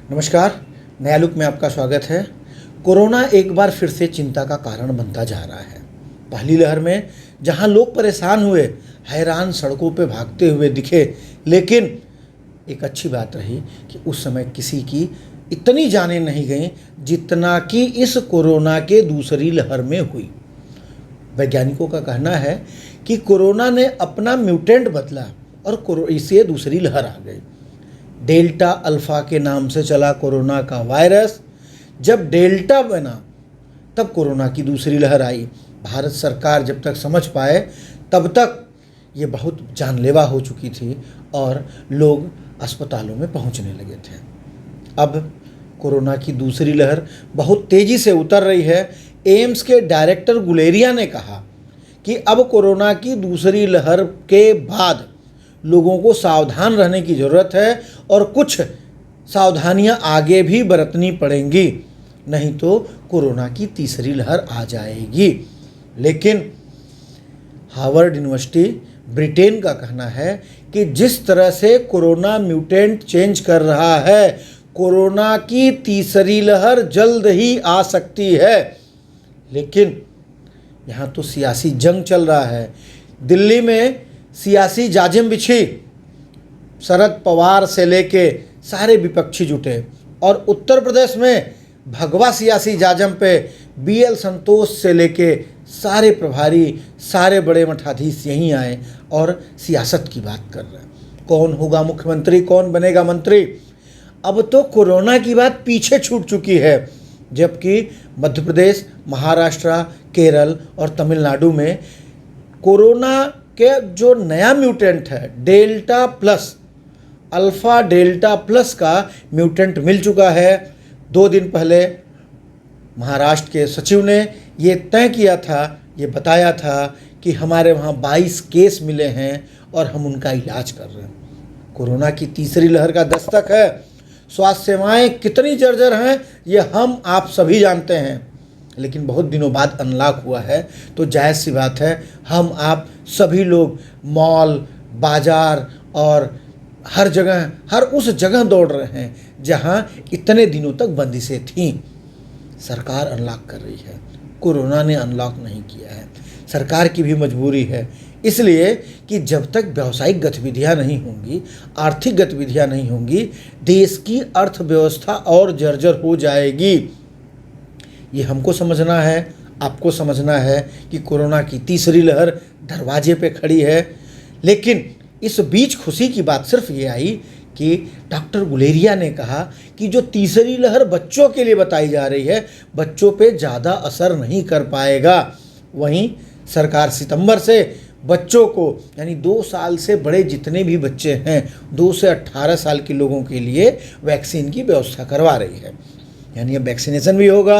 नमस्कार, नया लुक में आपका स्वागत है। कोरोना एक बार फिर से चिंता का कारण बनता जा रहा है। पहली लहर में जहां लोग परेशान हुए, हैरान सड़कों पे भागते हुए दिखे, लेकिन एक अच्छी बात रही कि उस समय किसी की इतनी जानें नहीं गईं जितना कि इस कोरोना के दूसरी लहर में हुई। वैज्ञानिकों का कहना है कि कोरोना ने अपना म्यूटेंट बदला और इससे दूसरी लहर आ गई। डेल्टा अल्फा के नाम से चला कोरोना का वायरस, जब डेल्टा बना तब कोरोना की दूसरी लहर आई। भारत सरकार जब तक समझ पाए तब तक ये बहुत जानलेवा हो चुकी थी और लोग अस्पतालों में पहुंचने लगे थे। अब कोरोना की दूसरी लहर बहुत तेज़ी से उतर रही है। एम्स के डायरेक्टर गुलेरिया ने कहा कि अब कोरोना की दूसरी लहर के बाद लोगों को सावधान रहने की ज़रूरत है और कुछ सावधानियां आगे भी बरतनी पड़ेंगी, नहीं तो कोरोना की तीसरी लहर आ जाएगी। लेकिन हार्वर्ड यूनिवर्सिटी ब्रिटेन का कहना है कि जिस तरह से कोरोना म्यूटेंट चेंज कर रहा है, कोरोना की तीसरी लहर जल्द ही आ सकती है। लेकिन यहाँ तो सियासी जंग चल रहा है। दिल्ली में सियासी जाजिम बिछी, शरद पवार से लेके सारे विपक्षी जुटे और उत्तर प्रदेश में भगवा सियासी जाजिम पे बीएल संतोष से लेके सारे प्रभारी, सारे बड़े मठाधीश यहीं आए और सियासत की बात कर रहे हैं। कौन होगा मुख्यमंत्री, कौन बनेगा मंत्री। अब तो कोरोना की बात पीछे छूट चुकी है, जबकि मध्य प्रदेश, महाराष्ट्र, केरल और तमिलनाडु में कोरोना के जो नया म्यूटेंट है delta plus, alpha delta plus का म्यूटेंट मिल चुका है। 2 दिन पहले महाराष्ट्र के सचिव ने ये तय किया था, ये बताया था कि हमारे वहाँ 22 केस मिले हैं और हम उनका इलाज कर रहे हैं। कोरोना की तीसरी लहर का दस्तक है। स्वास्थ्य सेवाएं कितनी जर्जर हैं ये हम आप सभी जानते हैं, लेकिन बहुत दिनों बाद अनलॉक हुआ है तो जायज़ सी बात है हम आप सभी लोग मॉल, बाज़ार और हर जगह, हर उस जगह दौड़ रहे हैं जहां इतने दिनों तक बंदिशें थीं। सरकार अनलॉक कर रही है, कोरोना ने अनलॉक नहीं किया है। सरकार की भी मजबूरी है, इसलिए कि जब तक व्यावसायिक गतिविधियां नहीं होंगी, आर्थिक गतिविधियां नहीं होंगी, देश की अर्थव्यवस्था और जर्जर हो जाएगी। ये हमको समझना है, आपको समझना है कि कोरोना की तीसरी लहर दरवाजे पे खड़ी है। लेकिन इस बीच खुशी की बात सिर्फ ये आई कि डॉक्टर गुलेरिया ने कहा कि जो तीसरी लहर बच्चों के लिए बताई जा रही है, बच्चों पे ज़्यादा असर नहीं कर पाएगा। वहीं सरकार सितंबर से बच्चों को, यानी 2 साल से बड़े जितने भी बच्चे हैं, 2 से 18 साल के लोगों के लिए वैक्सीन की व्यवस्था करवा रही है। यानी अब वैक्सीनेशन भी होगा।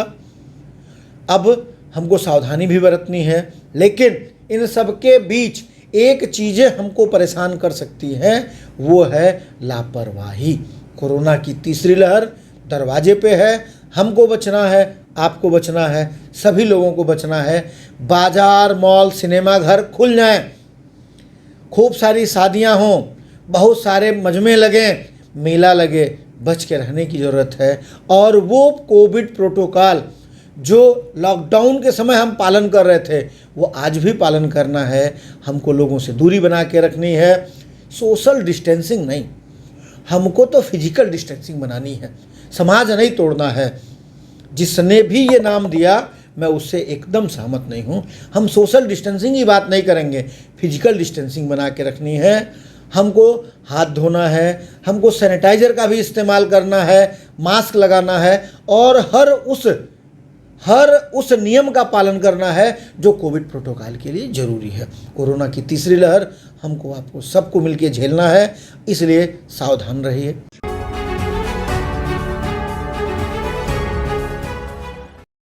अब हमको सावधानी भी बरतनी है, लेकिन इन सब के बीच एक चीज़ें हमको परेशान कर सकती हैं, वो है लापरवाही। कोरोना की तीसरी लहर दरवाजे पे है, हमको बचना है, आपको बचना है, सभी लोगों को बचना है। बाजार, मॉल, सिनेमा घर खुल जाएं, खूब सारी शादियां हों, बहुत सारे मजमे लगें, मेला लगे, बच के रहने की ज़रूरत है। और वो कोविड प्रोटोकॉल जो लॉकडाउन के समय हम पालन कर रहे थे, वो आज भी पालन करना है। हमको लोगों से दूरी बना के रखनी है, सोशल डिस्टेंसिंग नहीं, हमको तो फिजिकल डिस्टेंसिंग बनानी है, समाज नहीं तोड़ना है। जिसने भी ये नाम दिया मैं उससे एकदम सहमत नहीं हूँ। हम सोशल डिस्टेंसिंग की बात नहीं करेंगे, फिजिकल डिस्टेंसिंग बना के रखनी है। हमको हाथ धोना है, हमको सैनिटाइज़र का भी इस्तेमाल करना है, मास्क लगाना है और हर उस नियम का पालन करना है जो कोविड प्रोटोकॉल के लिए ज़रूरी है। कोरोना की तीसरी लहर हमको, आपको, सबको मिलकर झेलना है, इसलिए सावधान रहिए।